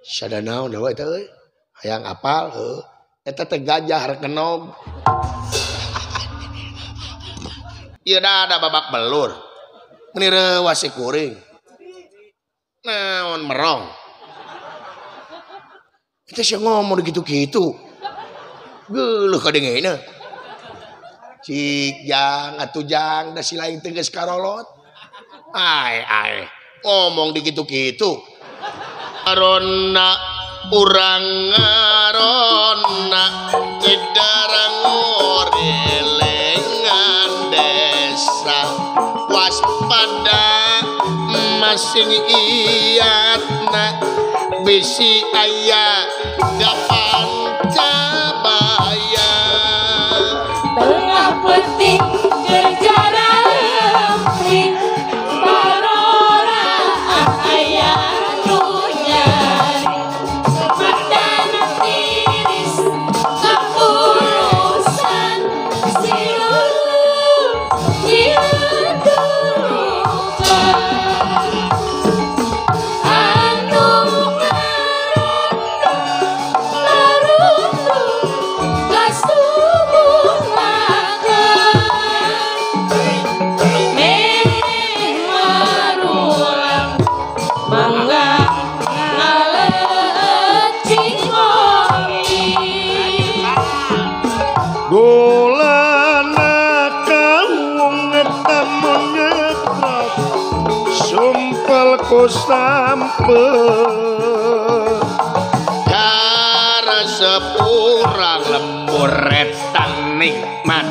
sadanaon da we teh euy hayang apal eta teh gajah rek kenog ieu da babak belur meni reuwas si kuring naon merong kita sih ngomong gitu-gitu geuleuh kadengeuna cik jang atuh jang da si lain teh geus karolot ai ngomong digitu-gitu aronna urang ngaronna edarang ngorelengan desa waspada masing iyatna bisi aya gapan cabaya tengah peting kerjara emping barora ayah dunya badan tiris keurusan silu diadukan anu ngarondo gas tubuh marulang mangga ngalecing ngopi golana kawung ngetamonyekrak sumpel ku sampel cara sepurang lembur retang nikmat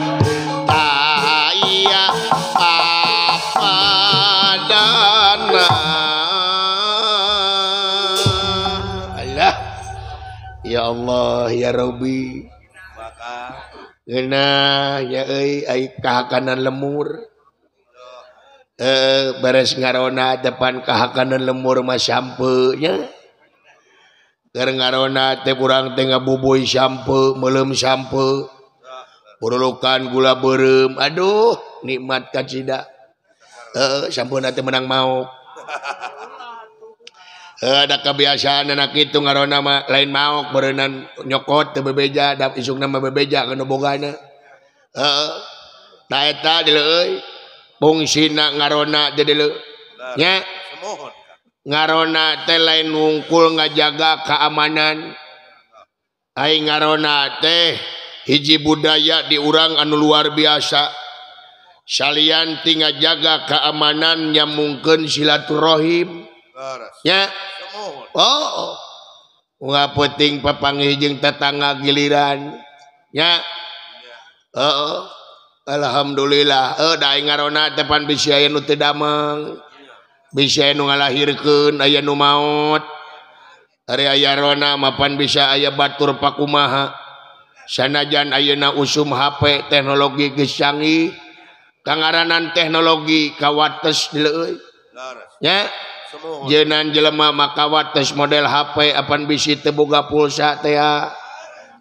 taya apadana Allah ya Allah ya Rabbi geuna ya euy ai kahakanan lemur beres ngarona depan kahakanan lemur mah sampe nya keur ngarona teh urang teh ngabubuy sampe meuleum sampe urulukan gula beureum aduh nikmat kacida sampeuna teh menang maok ada kebiasaan anak itu ngarona mah lain maok beureunan nyokot teu bebeja da isukna mah bebeja kana bogana ta eta deuleu euy fungsina ngarona teh deuleu nya ngarona teh lain wungkul ngajaga keamanan ai ngarona teh hiji budaya di urang anu luar biasa salian ti ngajaga keamanan nyamungkeun silaturahim nya oh ngapenting papanggih jeung tetangga giliran nya alhamdulillah da ngarona teh pan bisi aya nu teu damang bisi aya nu ngalahirkeun aya nu maot ari aya rona mapan bisa aya batur pakumaha sanajan ayeuna usum HP teknologi geus canggih kangaranan teknologi kawates deuleu nya jeunan jelema maka wates model HP apan bisi teu boga pulsa teh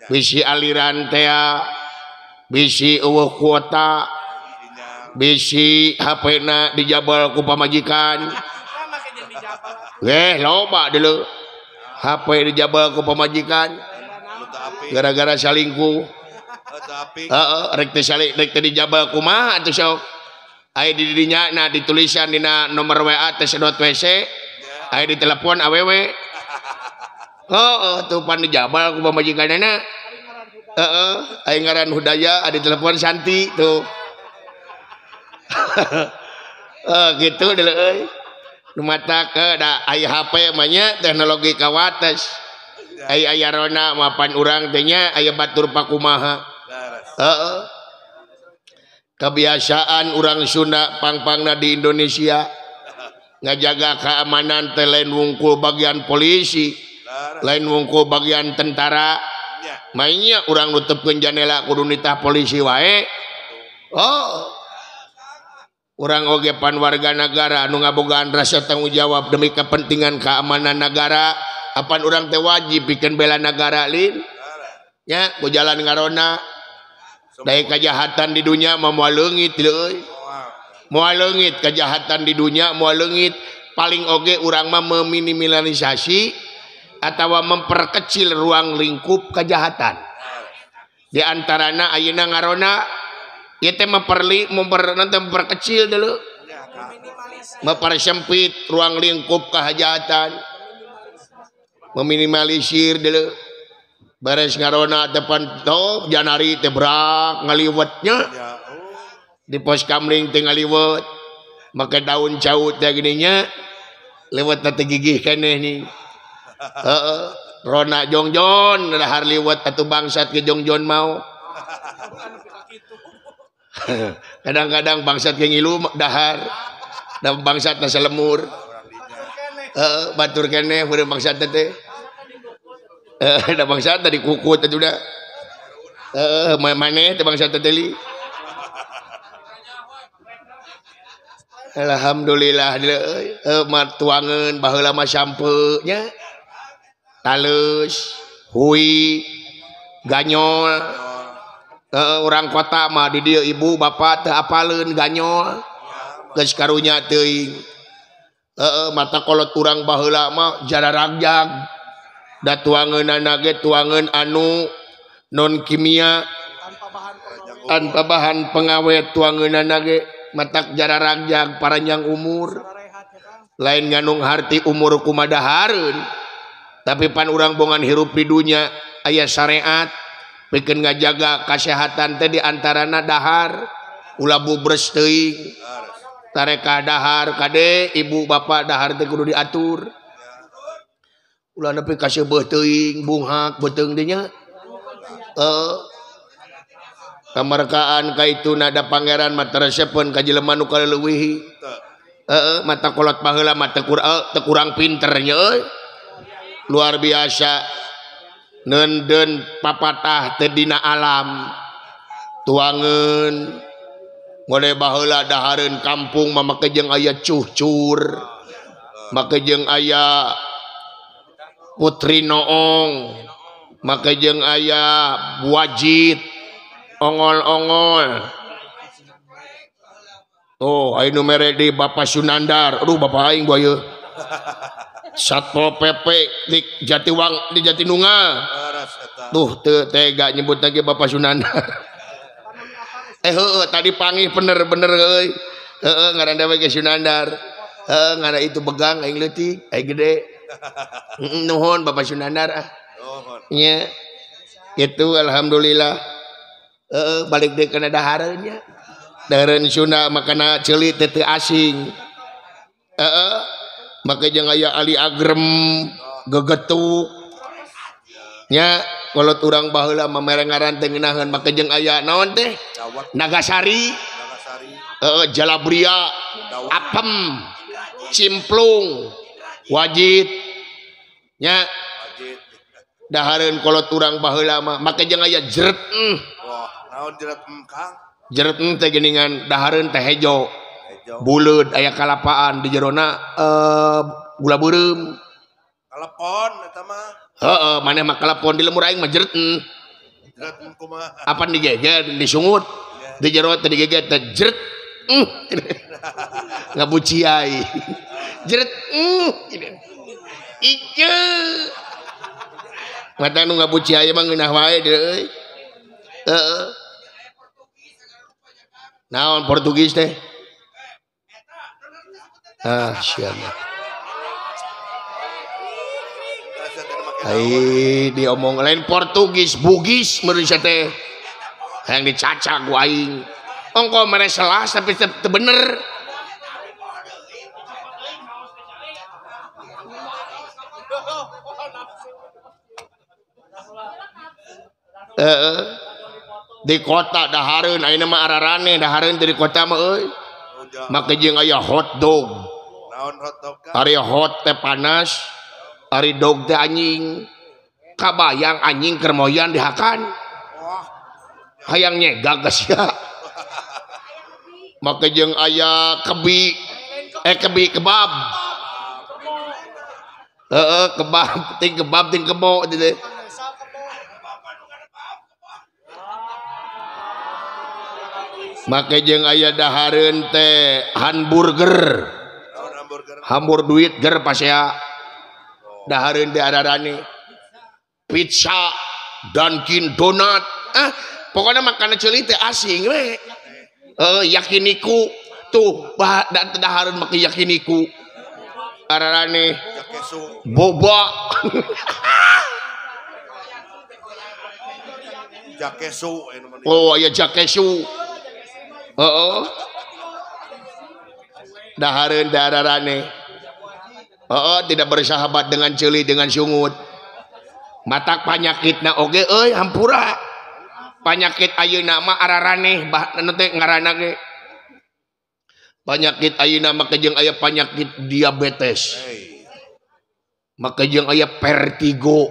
bisi aliran teh bisi eueuh kuota bisi HP-na dijabal ku pamajikan loba deuleu HP dijabal ku pamajikan gara-gara salingkuh rek teh dijabal kumaha atuh sok aya di dinya na ditulisan dina nomor WA teh sedot WC aya di telepon awewe tuh pan dijabal ku pamajikanana aya ngaran Hudaya ada di telepon Santi tuh gitu deuleu euy nu mata ke da aya HP mah nya teknologi kawates aya rona mapan urang teh nya aya batur pakumaha kebiasaan orang Sunda pang-pangna di Indonesia ngajaga keamanan teh lain wungkul bagian polisi lain wungkul bagian tentara mainnya orang nutupkeun jendela kudu nitah polisi wae orang oge pan warga negara anu ngabogaan rasa tanggung jawab demi kepentingan keamanan negara apan orang teh wajib bikin bela negara lin nya ku jalan ngarona dari kejahatan di dunia mau leungit euy moal leungit kejahatan di dunia moal leungit paling oge urang mah meminimalisasi atau memperkecil ruang lingkup kejahatan. Di antarana ayeuna ngarona ieu teh memperkecil dulu, mempersempit ruang lingkup kejahatan, meminimalisir dulu. Beres ngarona depan to janari teh berak ngaliwetnya di pos kamling teh ngaliwet make daun caut teh gininya lewat teh gigih keneh nih. Rona jongjon dahar liwat atuh bangsat ke jongjon mau. Kadang-kadang bangsat ke ngilu dahar dan bangsat nasa lemur. Batur keneh urang bangsat teh. Da bangsat tadi kukut atuh da. Maneh teh bangsat teh li. Alhamdulillah tuangeun baheula mah sampeu nya. Talus, hui, ganyol. Orang kota mah di dieu ibu bapak teu apaleun ganyol. Geus karunya teuing. Mata kolot urang baheula mah jararagjag. Da tuangeunana ge tuangeun anu non kimia tanpa bahan pengawet tuangeunana ge matak jararagjag paranjang umur. Lain nganung harti umur kumadahareun. Tapi pan urang bongan hirup di dunia aya syariat pikeun ngajaga kesehatan teh di antarana dahar ulah bubres teuing tareka dahar kade ibu bapak dahar teh kudu diatur ulah nepi ka seubeuh teuing bunghak beuteung teh nya kamarkaan kaituna da pangeran mah teresepeun ka jelema nu kaleuwih mata kolot baheula mah teu kurang pinter nya euy. Luar biasa nenden papatah teh dina alam tuangeun ngode baheula dahareun kampung mah make jeung aya cuhcur make jeung aya putri noong make jeung aya wajit ongol-ongol. Oh aya nu mere di Bapak Sunandar aduh bapak aing buaya Satpol PP di Jatiwang di Jatinunggal. Tuh tega nyebut lagi Bapak Sunandar. Tadi panggih bener-bener euy. Ngaranna we ge Sunandar. Ngaranna itu begang aing leutik, aing gede. Nuhun Bapak Sunandar ah. Nya. Itu alhamdulillah. Balik deui kana dahareun nya. Dahareun Sunda makana ceulit teu asing. Maka jeung aya ali agrem gegetuk nya kolot urang baheula mamerengaran teh ngeunaheun maka jeung aya naon teh Nagasari Jalabria apem cimplung wajit nya dahareun kolot urang baheula mah maka jeung aya jeret naon jeret Kang jeret teh geuningan dahareun teh hejo buleud aya kalapaan di jerona gula beureum kalepon eta mah maneh mah kalepon di lemur aing mah jeret kumaha apa digeger disungut di jero teh digeger teh jeret ngabuciai jeret ieu mata nu ngabuciai mah ngeunah wae deui naon Portugis teh siapa? Ai diomong lain Portugis, Bugis menurut teh. Yang dicaca ku aing. Ongko mere selas tapi teu bener. Di kota dahareun ayeuna mah ararane dahareun di kota mah euy. Maka jeung aya hotdog. naon hotdog Ari hot teh panas, ari dog teh anjing. Kabayang anjing keur moyan dihakan. Hayang nyegag geus ya. Maka jeung aya kebi kebab. Kebab ting kebo teh. Maka jeung aya dahareun teh hamburger. Hambur duit ger pasea. dahareun teh ararane pizza, Dunkin Donat, pokoknya makanan ceuli teh asing we. Yakiniku tuh dahareun make yakiniku ararane Jakesu. boba. Jakesu anu mah. Oh aya jakesu. Dahareun dararane. Tidak bersahabat dengan ceuli dengan sungut. Matak panyakitna oge hampura. Penyakit ayeuna mah ararane anu teh ngaranna ge. Penyakit ayeuna mah jeung aya penyakit diabetes. Maka jeung aya vertigo.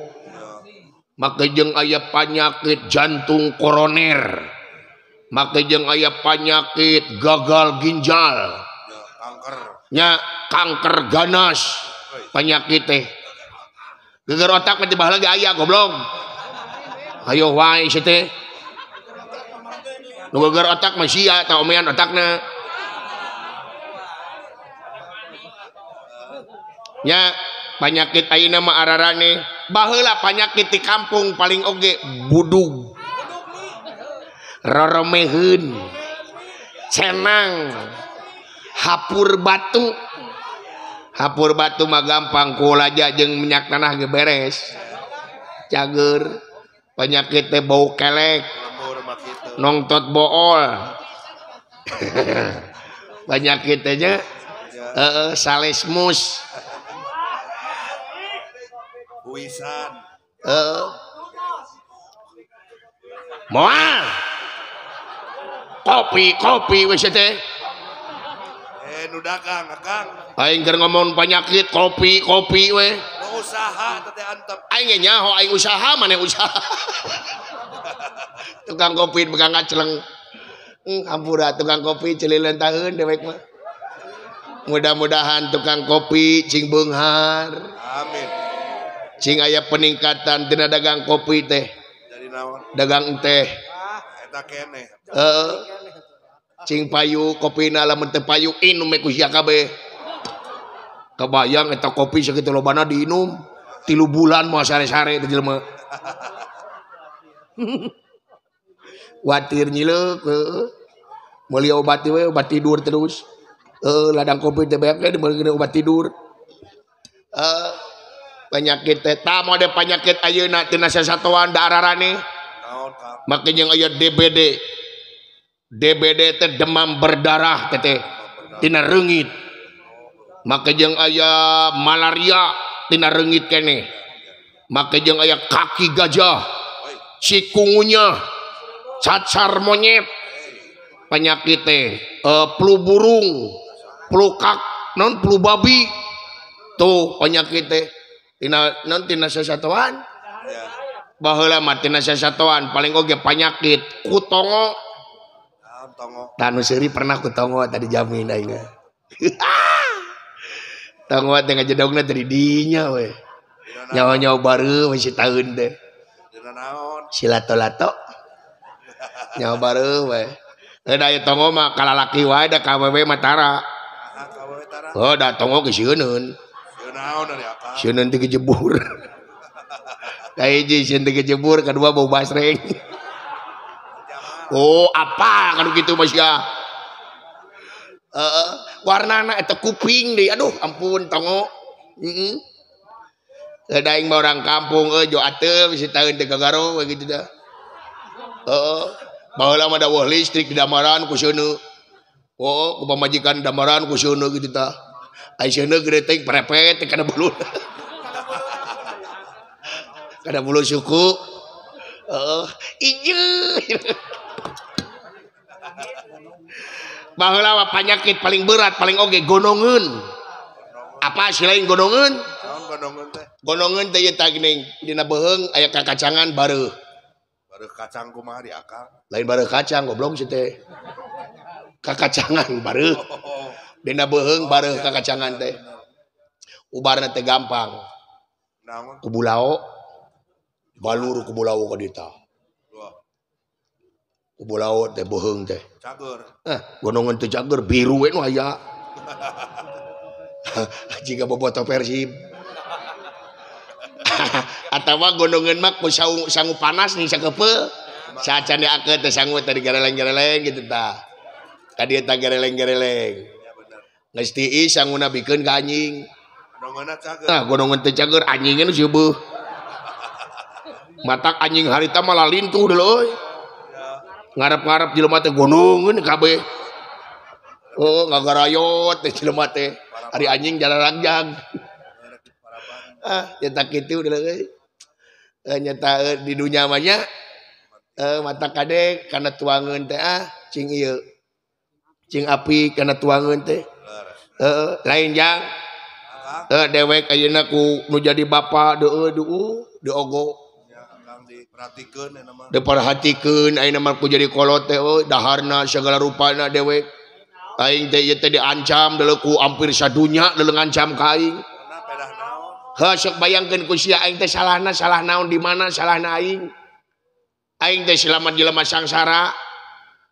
Maka jeung aya penyakit jantung koroner. Maka jeung aya penyakit gagal ginjal. Kanker. Nya kanker ganas. Penyakit teh. Geger otak mah tibah lagi aya goblok. Ayo wae si teh. Nu geger otak mah sia tah omean otakna. Nya penyakit ayeuna mah ararane baheula penyakit di kampung paling oge budug, roromeheun, cenang, hapur batu. Hapur batu mah gampang kulaja jeung minyak tanah ge beres. Cager penyakit teh bau kelek, Lemur mah kitu. nongtot bool. Penyakit teh nya salesmus. Buisan. Moal. Kopi wis teh. Nu dagang akang. Aing keur ngomong penyakit kopi we. Nu usaha teh antep. Aing ge nyaho aing usaha mane usaha. Tukang kopi pegang ngacleng. Hampura tukang kopi celileun taheun dewek mah. Mudah-mudahan tukang kopi cing beunghar. Amin. Cing aya peningkatan tina dagang kopi teh. Jadi naon? Dagang teh. Eta keneh. Cing payu kopina lamun teu payu inum we ku sia kabeh. Kebayang eta kopi sakitu lobana diinum 3 bulan moal sare-sare teh jelema. Watir nyileuk meuli obat we obat tidur terus. Ladang kopi teh beak teh meuli obat tidur. Penyakit teh tah mode penyakit ayeuna teu sasatoan da ararane. Naon Kang? Make jeung aya DBD. DBD teh demam berdarah teh tina reungit. Make jeung aya malaria tina reungit keneh. Make jeung aya kaki gajah, cikungunya, cacar monyet. Penyakit teh flu burung, flu kak, non flu babi. Tuh penyakit teh tina non tina sasatoan. Ya. Baheula mah tina sasatoan paling oge penyakit kutongo. Tongo. Tanu seuri pernah ku tongo tadi jamin aing. Tongo teh ngajedogna tadi dinya we. Nyawa-nyawa bareu masih taeun teh. Dina naon? Si lato-lato. Nyawa bareu we. Da ieu tongo mah kalalaki wae da ka awewe mah tara. Kawe tara. Oh da tongo geus sieunun. Sieun naon dari akang? Sieunun teh kejebur. Ka hiji sieun teh kejebur, kadua bau basreng. Oh apa kan gitu mas ya. Warnana eta kuping deh. Aduh ampun tongo. Daing mah orang kampung jo ateu bisi taeun teh gagaro gitu dah. Baheula mah dawuh listrik di damaran ku seuneu. Ku pamajikan damaran ku seuneu gitu tah. Ai seuneu geureuteng prepet kana bulu. Kana bulu suku. Ieu. Baheula penyakit paling berat paling oge gonongeun. Apa sih lain gonongeun? Naon gondongeun teh? Gonongeun teh ieu tah geuning dina beheung aya kakacangan bareuh. Bareuh kacang kumaha di akang? Lain bareuh kacang goblok sih teh. Kakacangan bareuh. Dina beheung bareuh kakacangan teh. Ubarna teh gampang. Naon? Kubulao. Balur kubulao ka ditu. Kubulao teh beheung teh. Cager. Gonongeun teh cager biru we nu aya. Jika bobotoh Persib. atawa gondongan mak ku sangu panas nih sakepeul sacan diakeut teh sangu tadi gareleng-gareleng gitu tah ka dieu tah gareleng-gareleng geus tiis sanguna bikeun ka anjing Gondonganna cager. nah gondongan teh cager anjingna nu sieueuh matak anjing harita malah lintuh deuleu euy ngarep-ngarep jelema teh gondongeun kabeh oh ngagarayot teh jelema teh ari anjing jalaranjang nyata kitu deuleu euy nyata di dunya mah nya mata kade kana tuangeun teh cing ieu cing api kana tuangeun teh lain jang dewek ayeuna ku nu jadi bapa deu ogo Kang diperhatikeun eta mah. diperhatikeun ayeuna mah ku jadi kolot teh daharna segala rupana dewek aing teh ieu teh diancam deuleu ku hampir sadunya deuleu ngancam ka aing Karena pedah naon? sok bayangkeun ku sia aing teh salahna salah naon di mana salahna aing teh selamat jelema sangsara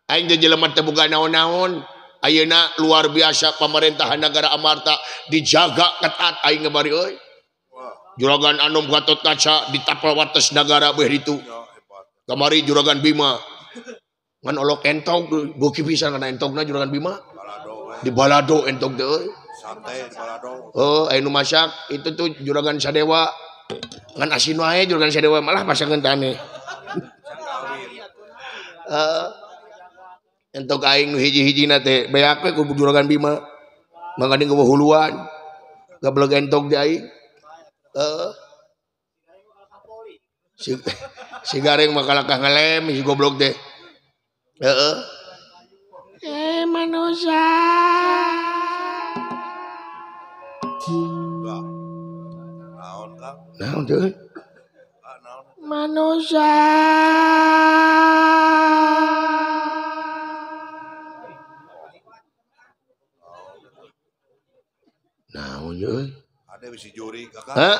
aing teh jelema teh boga naon-naon ayeuna luar biasa pemerintahan negara Amarta dijaga ketat aing ngebari euy juragan Anom Gatot Kaca ditapel wates negara beuh ditu kamari juragan Bima ngan olok entog beuki pisan kana entogna juragan Bima di balado entog teh euy Santai di balado. anu masak itu tuh juragan Sadewa ngan asin wae juragan Sadewa malah pasangan tane entok aing nu hiji-hijina teh beak we ku juragan Bima mangani ngeueuh huluan gablog entok di aing si gareng mah kalakah ngelem si goblok teh manusia Naon Kang? naon teh Naon? manusia naon euy Ada bisi jurig Kang. hah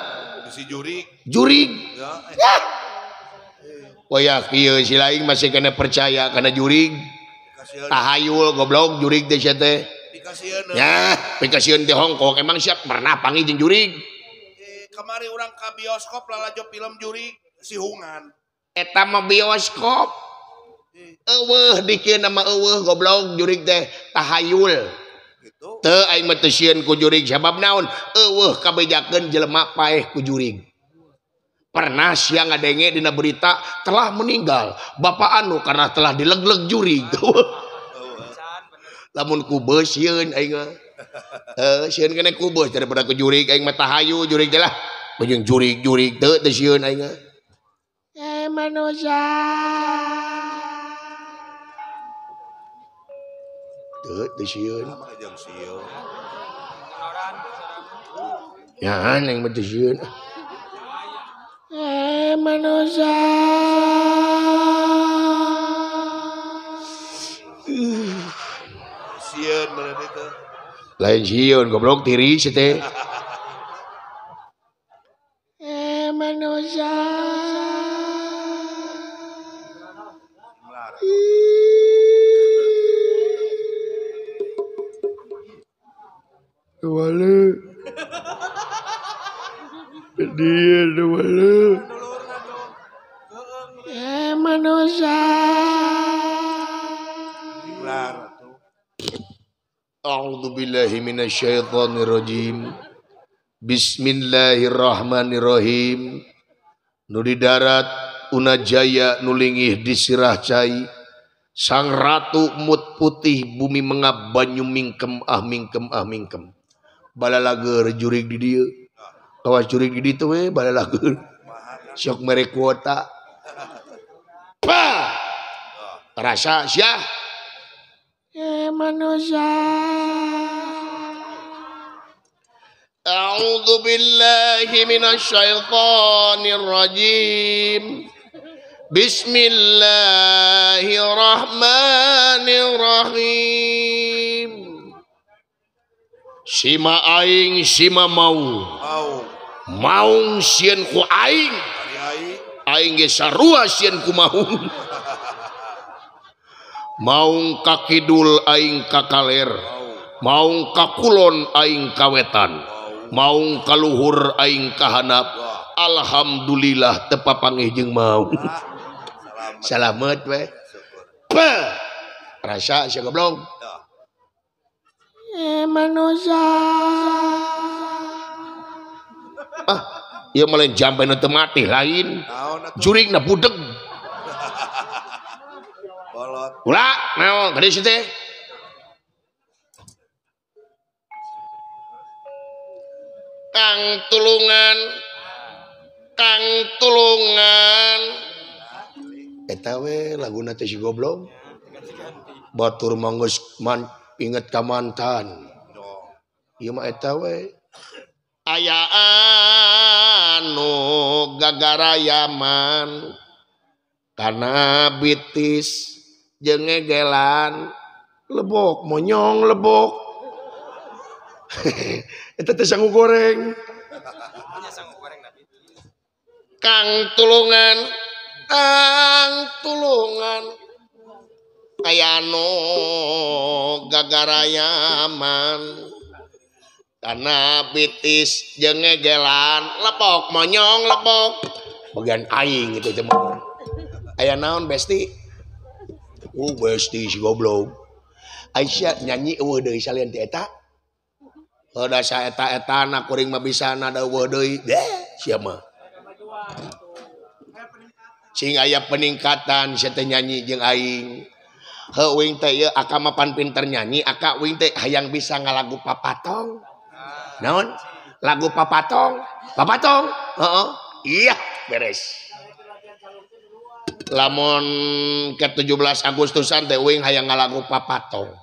Bisi jurig. jurig Ya, waya kieu si laing masih kena percaya kana jurig dikasieun. tahayul goblok jurig teh sia teh Dikasieun. nya pikasieun teh Hongkong emang siap pernah panggil jeung jurig Kamari urang ka bioskop lalajo film jurig si Hungan. eta mah bioskop eueuh dikeun nama eueuh goblok jurig teh tahayul Gitu. teu aing mah teu sieun ku jurig sabab naon eueuh kabejakeun jelema paeh ku jurig pernah siang ngadenge dina berita telah meninggal bapak anu karena telah dilegleg jurig lamun ku beus sieun aing mah sieun kene ku beus daripada ku jurig aing mah tahayu jurig teh lah jeung jurig teu sieun aing mah manusia teu sieun Sama jeung sieun. ya neng mah teu sieun manusia Sieun bener itu. lain sieun goblok tiri si teh manusia wale dia wale manusia Lar atuh. A'udzu billahi minasyaitonir rajim. Bismillahirrahmanirrahim. Nu di darat una jaya nu linggih di sirah cai. Sang ratu mut putih bumi mengap banyu mingkem mingkem. Balalager jurig di dieu. Awas jurig di ditu we balalager. Syok mere kuota. Pa. Rasa sia. Manusia. A'udzu billahi minasyaitonir rajim. Bismillahirrahmanirrahim. Sima aing sima maung. Maung sieun ku aing. Aing ge sarua sieun ku maung. Maung ka kidul aing ka kaler. Maung ka kulon aing ka wetan. Maung ka luhur aing ka handap. alhamdulillah tepapanggih jeung mau salamet we rasa sia goblok manusia ieu mah lain jampe nu teu mati lain juringna budeg bolot ulah naon gede situ teh Kang tulungan eta we laguna teh si goblok batur manggeus inget ka mantan ieu mah eta we aya anu gagarayaman kana bitis jeung ngegelan lebok monyong lebok eta teh sangu goreng Kang tulungan aya anu gagarayaman kana bitis jeung ngegelan lebok monyong lebok bagian aing itu teh aya naon besti besti si goblok Aisyah nyanyi eueuh deui salian ti eta da sa eta na kuring mah bisa nada eueuh deui sia mah sing aya peningkatan sia teh nyanyi jeung aing heuing teh ieu aka mah pan pinter nyanyi aka uing teh hayang bisa ngalagu papatong naon lagu papatong heeh iya beres lamun ke 17 Agustusan teh uing hayang ngalagu papatong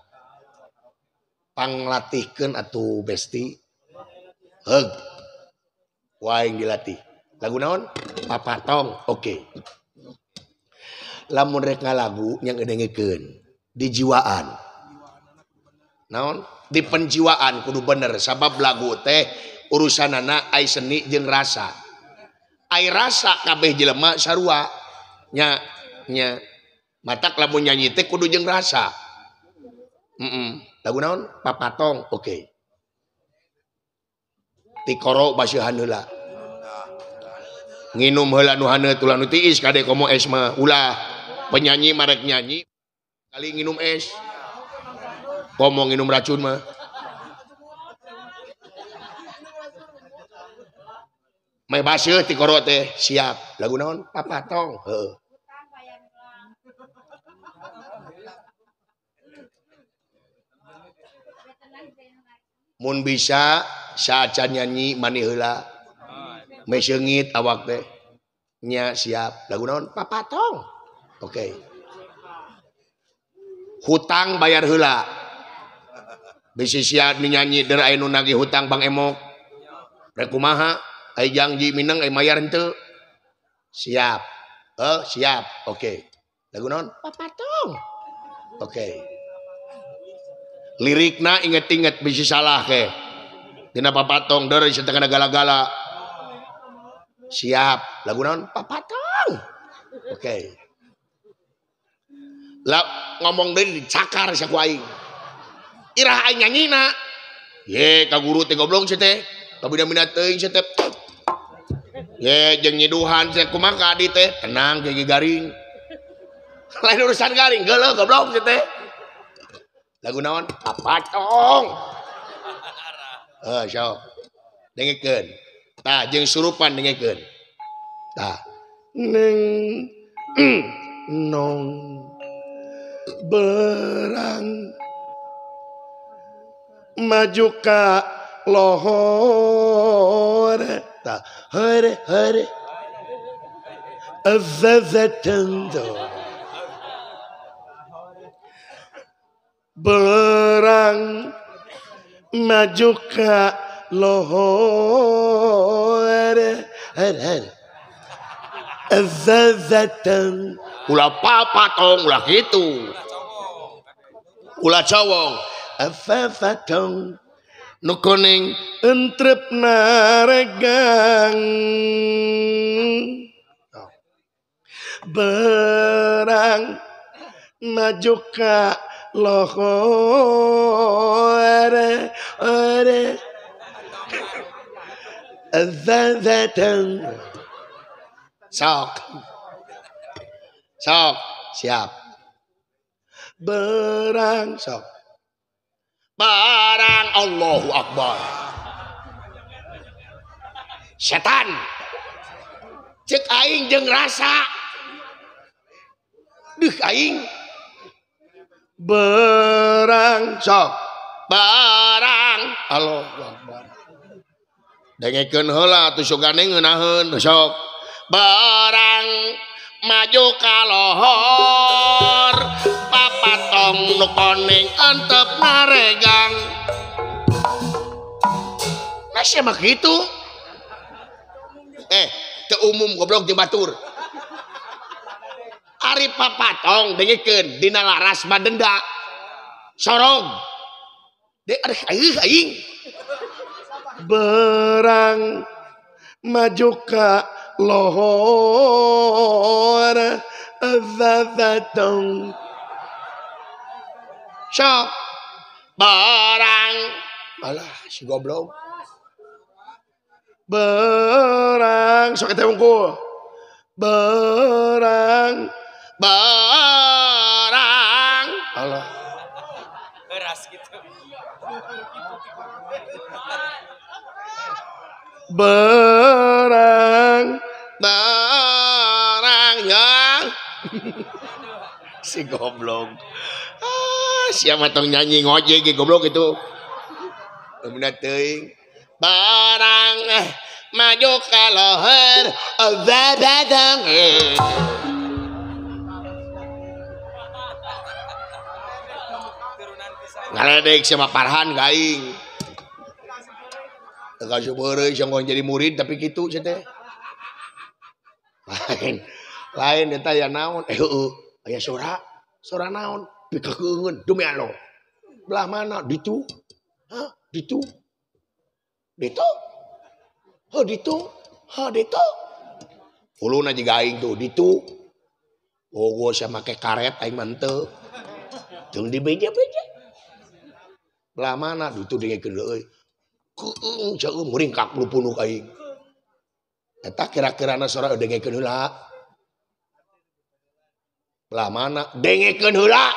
panglatihkeun atuh besti heug waing dilatih lagu naon papatong oke. Lamun rek ngalagu yang ngedengekeun di jiwaan naon di penjiwaan kudu bener sabab lagu teh urusanana ai seni jeung rasa ai rasa kabeh jelema sarua nya matak lamun nyanyi teh kudu jeung rasa lagu naon papatong oke. Tikoro basihan heula nginum heula nu haneut ulah nu tiis kade komo es mah ulah penyanyi marek nyanyi kali nginum es komo nginum racun mah may baseuh ti koro teh siap lagu naon papatong heuh mun bisa saacan nyanyi mani heula may seungit awak teh nya siap lagu naon papatong oke. Hutang bayar heula bisi sia nyanyi der aya nu nagih hutang Bang Emok rek kumaha ai janji mineng ai mayar henteu siap siap oke. Lagu naon papatong oke. Lirikna inget-inget bisi salah ke dina papatong der setengah gala-gala siap lagu naon papatong oke. Lah ngomong deui dicakar sia ku aing irah aing nyanyina ye ka guru teh goblok sia teh ka bida-bida teuing sia teh ye jeung nyiduhan sia kumaha ka adi teh tenang jeung garing lain urusan garing geuleuh goblok sia teh lagu naon papatong sok dengekeun tah jeung surupan dengekeun tah neng nong berang maju ka lohor ta hore azazatendo berang maju ka lohor azazatan ulah papatong ulah gitu ulah cowong afafatong nu kuning entrep naregang berang maju ka lohor Azazatang. Sok. Sok. Siap. Barang. Sok. Barang. Allahu Akbar. Setan. Cek aing jeung rasa. Duh aing. Barang. Sok. Barang. Allahu Akbar. Dengekeun heula atuh sugane ngeunaheun sok. Barang maju ka lohor papatong nu koneng antep naregang. Masih mah kitu. Teu umum goblok jeung batur. Ari papatong dengekeun dina laras madenda. Sorong. Dek aing. Barang maju ka lohor azazatong. Sok. Barang. Alah si goblok. Barang. Sok eta unggul. Barang. Barang. Allah. Keras gitu. Barang yang si goblok. Siapa tong nyanyi ngojek goblok itu. Bener teuing. Barang maju ka lohor dadang. Ngaledek sama Farhan gaing. Teka subeureus yang jadi murid tapi kitu cenah teh. Lain eta ya naon? Heueuh, aya sora naon? Pikekeungeun demi Allah. Belah mana? Ditu. Hah? Ditu. Ditu. Oh, ditu. Ha, ditu. Uluna jiga aing tuh ditu. Oh, gua sia make karet aing mah teu. Jeung di beja-beja. Belah mana? Ditu dengekeun euy. Keung jauh meringkak lupunuh aing. Eta kira-kirana sora dengekeun heula. Belah mana? Dengekeun heula.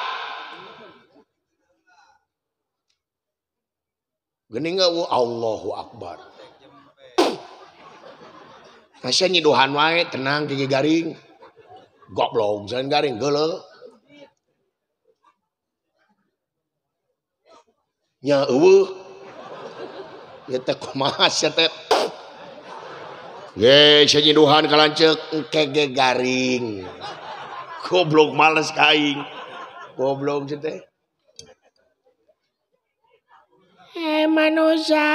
Geuning Allahu Akbar. Masih nyiduhan wae tenang gigi garing. Goblok jangan garing geuleuh. Nya eueuh. Ya teh kumaha sia teh. Ye sanyiduhan kalanceuk engke garing. Goblok males kaing. Goblok sia teh. Manusia.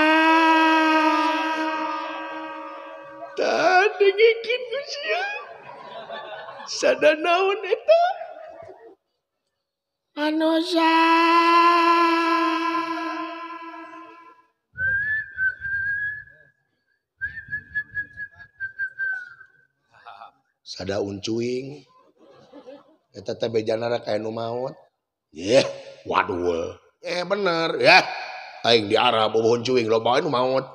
Tah dengekeun ku sia. Sada naon eta? Manusia. Sada uncuing. Eta teh bejana kaya nu maot. Yeh, waduh. Bener ya. Aing di Arab boboh uncuing loba nu maot.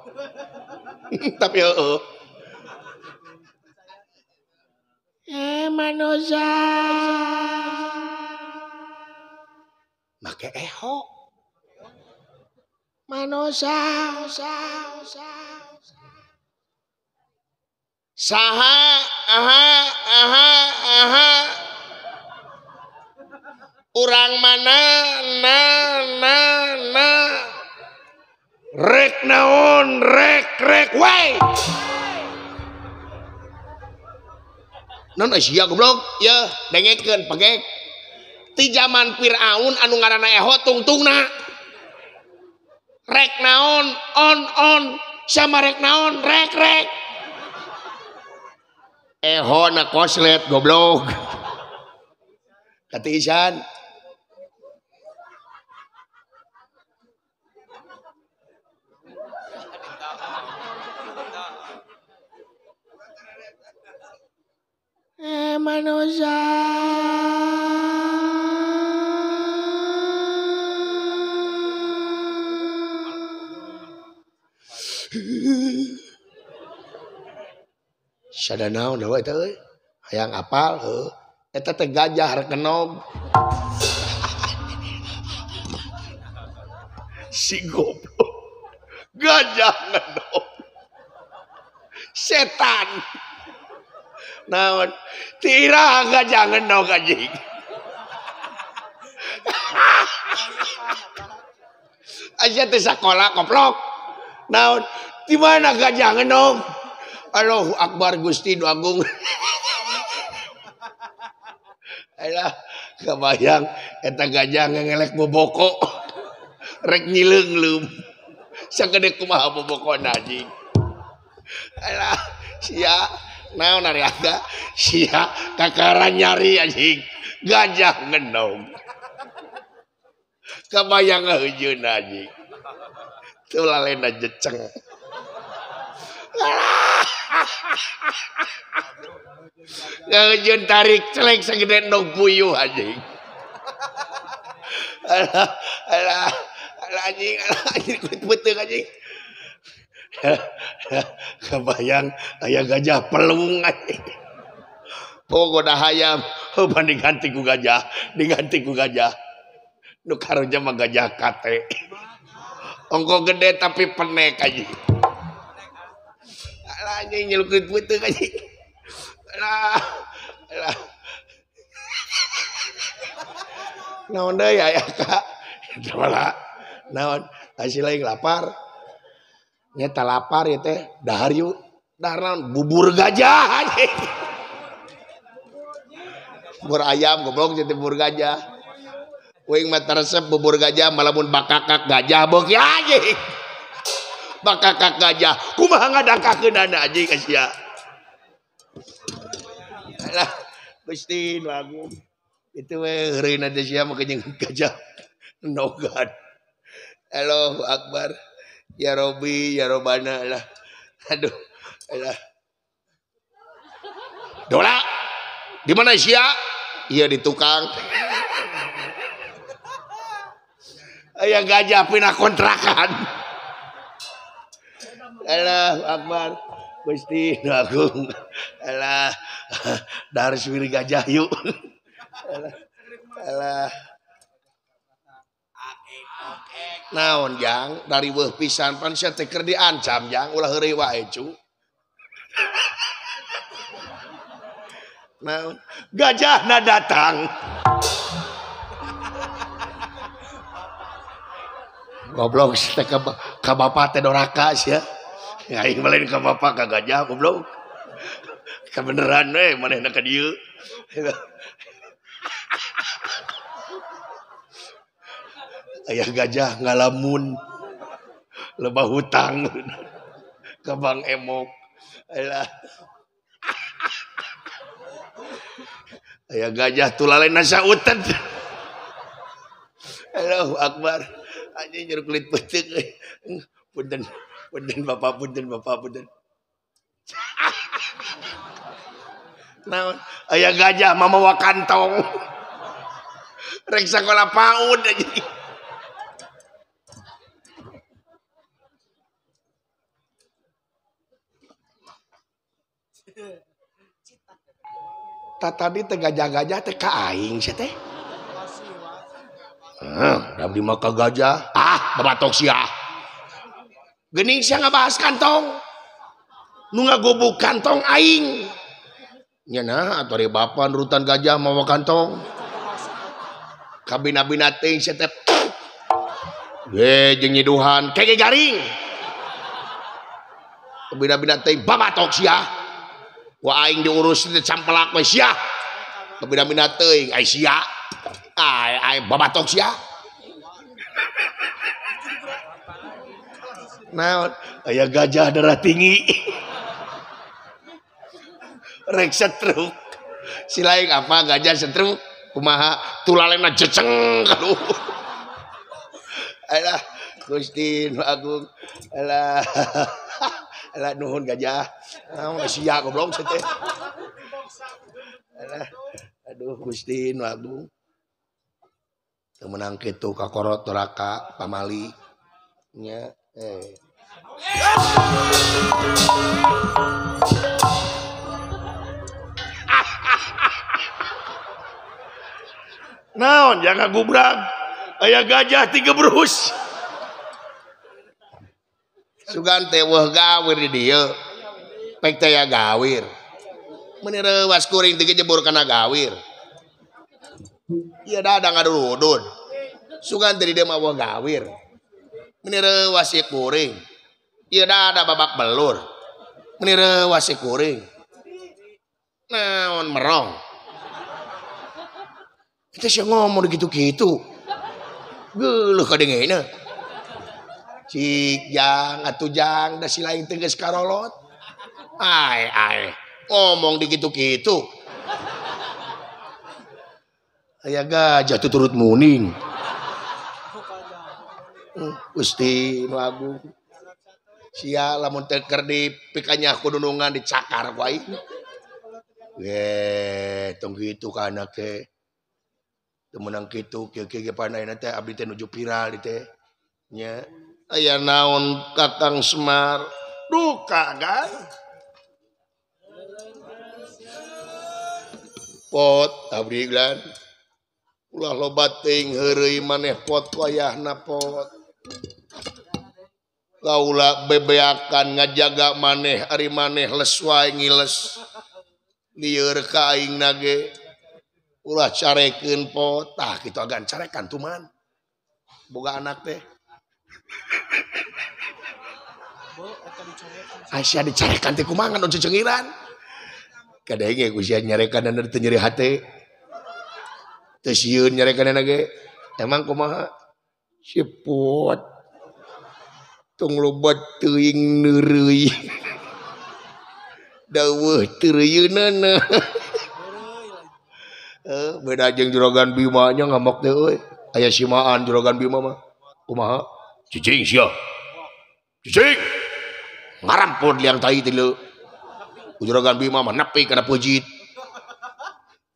Tapi heueuh. Manusia. Make eho. Manusia. Saha urang mana rek naon rek wae non sia goblok ya dengekeun pagek ti zaman Firaun anu ngaranna Eho tungtungna rek naon on sama rek naon rek Eho na koslet goblok. Katiisan. Manusia. sadanaon da we teh euy hayang apal eta teh gajah rek ngenog si goblok gajah ngenog setan naon tira gajah ngenog anjing aja teh sakola koplok naon di mana gajah ngenog Allahu Akbar Gusti Nu Agung alah kebayang eta gajah ngelek boboko rek nyileungleum sagede kumaha bobokona anjing alah sia naon ari aga sia kakaran nyari anjing gajah ngenog kebayang heujeun anjing teu lalena jeceng ngeujeun tarik celeng sagede nog puyuh anjing alah anjing beuteuh anjing kebayang aya gajah pelung anjing pogoda hayam ban diganti ku gajah nu karunya mah gajah kate ongko gede tapi penek anjing alah anjing nyelukit beuteuh anjing alah naon deui aya ka dola naon hasil lain lapar nyata lapar ya teh dahar yuk dahar naon bubur gajah anjing bubur ayam goblok jadi bubur gajah wing mah resep bubur gajah malamun bakakak gajah beuki anjing bakakak gajah kumaha ngadakakeun anjing sia alah Gusti Nu Agung itu we heureuna teh sia mah jeung gajah nogan Allahu Akbar ya Robbi ya Robana lah aduh alah dola di mana sia iya di tukang aya gajah pindah kontrakan Allahu Akbar Gusti Nu Agung alah dahar suwir gajah yuk alah naon jang dari weuh pisan pan sia teh keur diancam jang ulah heureuy wae cu naon gajahna datang goblok teh ka bapa teh doraka sia aing mah lain ka bapa ka gajah goblok kabeneran we manehna ka dieu aya gajah ngalamun lebah hutang ke Bang Emok alah aya gajah tulalena sautet Allahu Akbar anjing nyeruk kulit peuteuk punten bapak punten naon aya gajah mamawa kantong rek sakola PAUD anjing tadi teh gajah-gajah teh ka aing sia teh da di mah ka gajah babatok sia geuning sia ngabahas kantong nu ngagobok kantong aing nya nah atuh ari bapa nurutan gajah mawa kantong kabina-bina teh sia teh we jeung nyiduhan kege garing kabina-bina teh babatok sia wa aing diurus teh campelak we sia kabina-bina teuing ai sia ai babatok sia naon aya gajah darah tinggi rek setruk si lain apa gajah setruk kumaha tulalena jeceng kalu alah Gusti Nu Agung alah alah nuhun gajah naon sia goblok teh alah aduh Gusti Nu Agung teu meunang kitu ka korot doraka pamali nya naon jangan gubrag aya gajah 3 berus sugan teh weuh gawir di dieu pek teh ya gawir meni reuwas kuring teh jebur kana gawir ieu dadang ngadudud sugan teh di dieu mah weuh gawir meni reuwas si kuring ieu dada babak belur meni reuwas si kuring naon merong kita sih ngomong gitu-gitu geuleuh kadengeuna cik jang atuh jang da si lain teh geus karolot ai ngomong digitu-gitu aya gajah tuh turut muning Gusti nu agung sia lamun teu keur dipikanya kudunungan dicakar ku aing tong kitu ka anak teh teu meunang kitu kieu-kieu pandaina teh abdi teh nuju viral di teh nya aya naon Kakang Semar duka kan pot abdi glan ulah loba teuing heureuy maneh pot wayahna pot kaula bebeakan ngajaga maneh ari maneh les wae ngiles lieur ka aingna ge ulah carekeun pot tah kitu agan carekan tuman boga anak teh Aisyah dicarekan teh kumaha nu cecengiran kadenge ku sia nyarekan teh nyeri hate teu sieun nyarekanna ge emang kumaha si pot tong loba teuing neureuy daweuh teureyeunana beda jeung Juragan Bima nya ngambek teh euy aya simaan Juragan Bima mah kumaha cicing sia cicing ngarampun liang tai teh leu Juragan Bima mah nepi kana pujit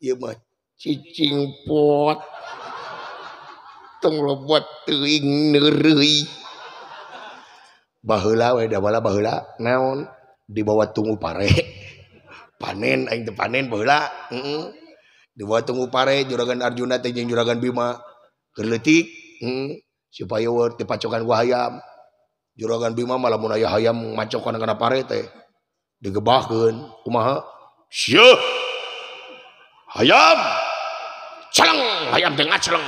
ieu mah cicing pot tong lobot teuing neureuy baheula we da bala baheula naon di bawah tunggu pare panen aing teh panen baheula di bawah tunggu pare Juragan Arjuna teh jeung Juragan Bima keur leutik supaya weur teu pacokan ku hayam Juragan Bima mah lamun aya hayam macokan kana pare teh digebahkeun kumaha syeuh hayam celeng hayam teh ngaceleng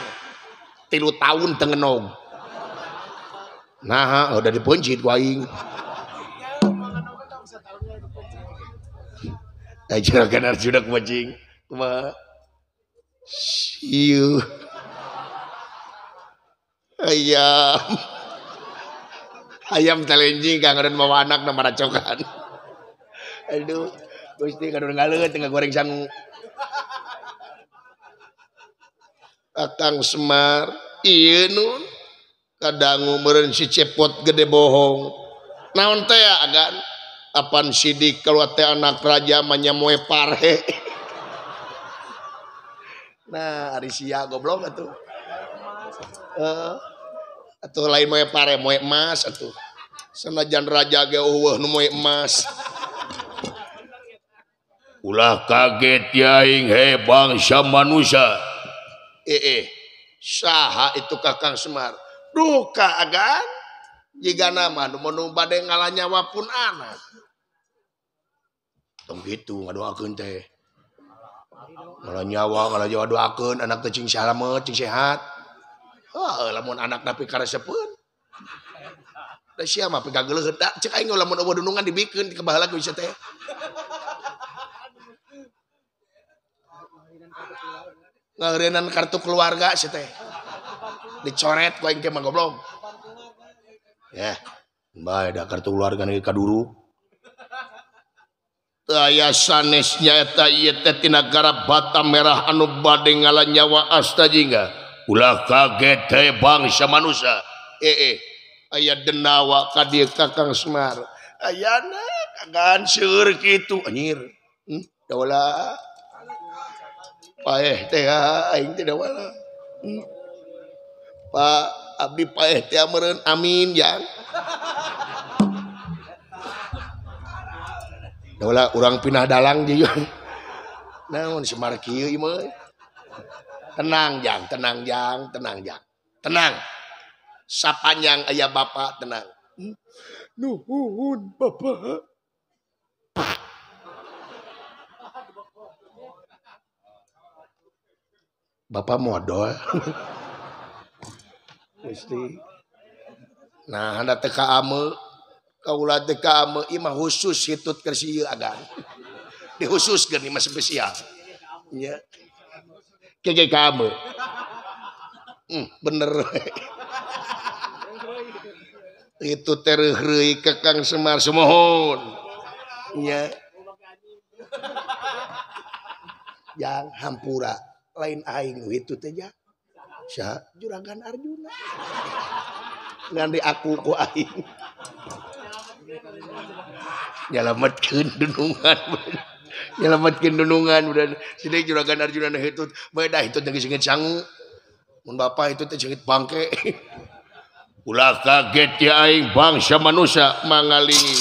3 tahun teu ngenog nah udah dipencit ku aing Juragan Arjuna kumaha kumaha sieu ayam telenjing kang ngeureun mawa anak na maracokan aduh Gusti kada ngaleut teu goreng sangu Kakang Semar ieu nun kadangu meureun si cepot gede bohong naon teh agan apan sidik kalau teh anak raja manyamoe pare nah ari sia goblok atuh atuh lain moe pare moe emas atuh sanajan raja ge eueuh nu moe emas ulah kaget yaing he bangsa manusia saha itu Kakang Semar duka agan jiga nama nu bade ngalah nyawa pun anak tong kitu ngadoakeun teh ngalah nyawa doakeun anak teh cing salamet cing sehat lamun anak tapi karesepeun da sia mah pegang geuleuh da cek aing lamun eueuh dunungan dibikeun di kebahala ku teh ngeureunnan kartu keluarga sia teh dicoret ku aing teh mah goblok ya bae da kartu keluarga nu kaduru aya sanesnya eta ieu teh ti nagara Batam Merah anu bade ngalah nyawa asta jingga ulah kaget teh bangsa manusia aya denawa ka dieu Kakang Semar ayana kagan seueur kitu anjir da wala paeh teh aing teh da wala Pak abdi paeh teh meureun amin jang da wala urang pindah dalang jeung naon Semar kieu ieu mah Tenang jang, tenang jang, tenang jang. Tenang. Sapanjang aya bapak tenang. Nuhun bapak. Bapak modal. Gusti. Nah, hendak teka ame. Kaulah teka ame imah khusus hitut keur sieu agan. Dikhususkeun imah spesial. Nya. Kege kamu. Bener. Itu tereureui ke Kang Semar semohon. Nya. Jang hampura lain aing itu teh ja. Sa Juragan Arjuna. Ngan aku ku aing. Nyalametkeun dunungan. Nyelametkeun dunungan udah sidai Juragan Arjuna na hitut beda hitut geus geus sangu mun bapak itu teh ceungit bangke ulah kaget ya aing bangsa manusia mangalingi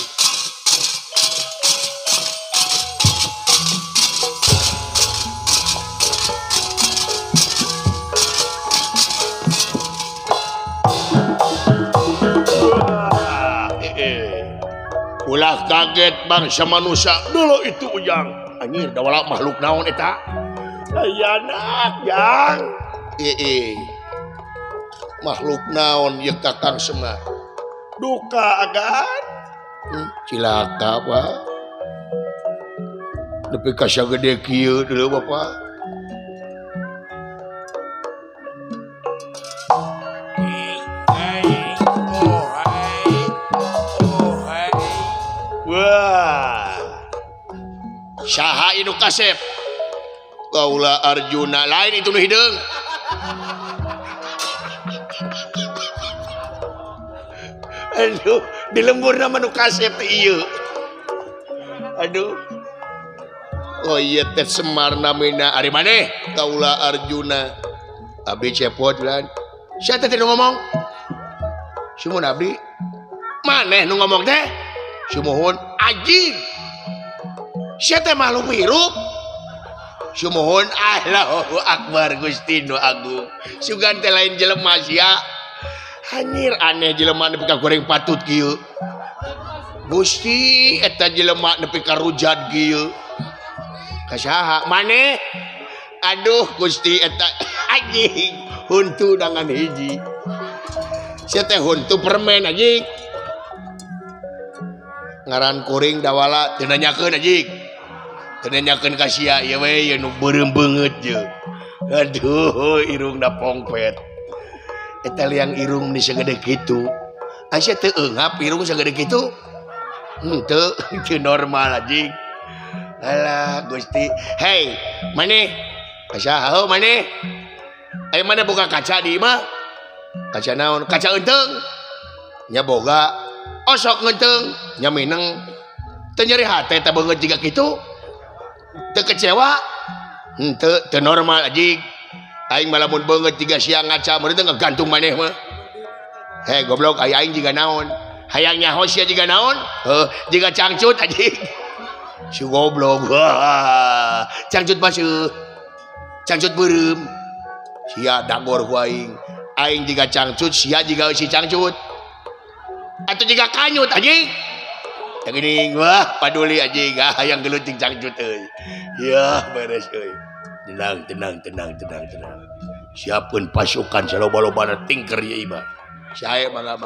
ulah kaget bangsa manusia dulu itu ujang anjir dawala makhluk naon eta ayanak jang makhluk naon ye Kakang Semar duka agan cilaka Pak nepi ka sagede kieu dulu Bapak saha inu kasep kaula Arjuna lain itu nu hideung aduh di lembur nama nu kasep ieu aduh oh iya teh Semar namina ari maneh kaula Arjuna abdi cepot lan sia teh nu ngomong sumun abdi maneh nu ngomong teh sumuhun anjing sia teh makhluk hirup sumuhun Allahu Akbar Gusti nu agung sugan teh lain jelema sia anjir aneh jelema nepi ka goreng patut kieu Gusti eta jelema nepi ka rujad kieu kasaha maneh aduh Gusti eta anjing huntu dangan hiji sia teh huntu permen anjing ngaran kuring dawala teu nanyakeun anjing teu nanyakeun ka sia ieu we ye nu beureum beungeut je aduh irungna pongpet eta liang irung ni sagede kitu asa teu eungap irung sagede kitu teu normal anjing alah Gusti hei maneh kasaha maneh aya maneh boga kaca di imah kaca naon kaca euteung nya boga osok ngenteung nya mineng teu nyeri hate teh beungeut jiga kitu teu kecewa teu normal anjing aing mah lamun beungeut jiga siang ngaca mun teh ngagantung maneh mah he goblok aya aing jiga naon hayang nyaho sia jiga naon jiga cangcut anjing si goblok cangcut maseuh cangcut beureum sia dagor ku aing jiga cangcut sia jiga si cangcut atau jika kanyut anjing yang gini wah paduli anjing yang geluting cangcut ya beres tenang siapun pasukan saloba-lobana tingker ya iba saya bangga